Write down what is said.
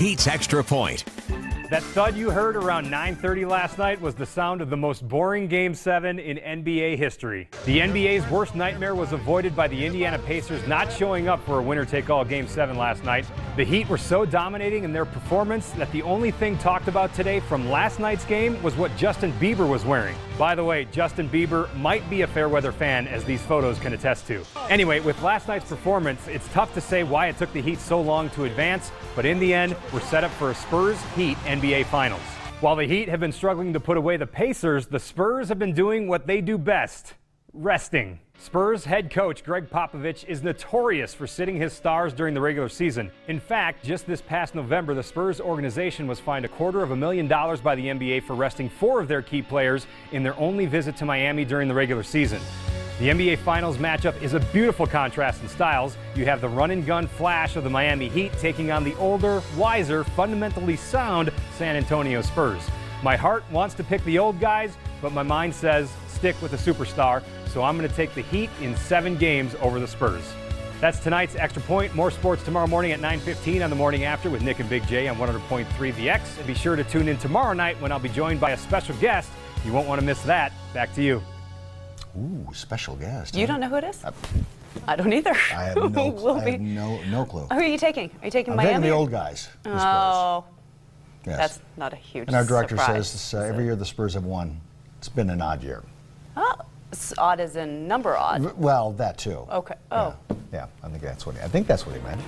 Pete's Extra Point. That thud you heard around 9:30 last night was the sound of the most boring Game 7 in NBA history. The NBA's worst nightmare was avoided by the Indiana Pacers not showing up for a winner-take-all Game 7 last night. The Heat were so dominating in their performance that the only thing talked about today from last night's game was what Justin Bieber was wearing. By the way, Justin Bieber might be a fair-weather fan, as these photos can attest to. Anyway, with last night's performance, it's tough to say why it took the Heat so long to advance, but in the end, we're set up for a Spurs-Heat NBA Finals. While the Heat have been struggling to put away the Pacers, the Spurs have been doing what they do best: resting. Spurs head coach Greg Popovich is notorious for sitting his stars during the regular season. In fact, just this past November, the Spurs organization was fined $250,000 by the NBA for resting 4 of their key players in their only visit to Miami during the regular season. The NBA Finals matchup is a beautiful contrast in styles. You have the run-and-gun flash of the Miami Heat taking on the older, wiser, fundamentally sound San Antonio Spurs. My heart wants to pick the old guys, but my mind says stick with the superstar, so I'm going to take the Heat in 7 games over the Spurs. That's tonight's Extra Point. More sports tomorrow morning at 9:15 on The Morning After with Nick and Big J on 100.3 The X. And be sure to tune in tomorrow night when I'll be joined by a special guest. You won't want to miss that. Back to you. Ooh, special guest. You don't know who it is? I don't either. I have no clue. Who are you taking? Are you taking I'm Miami? taking the old guys. The Spurs. Oh, yes. That's not a huge And our director surprise, says every year the Spurs have won. It's been an odd year. Oh, it's odd as in number odd. Well, that too. Okay. Oh. Yeah, I think that's what he meant.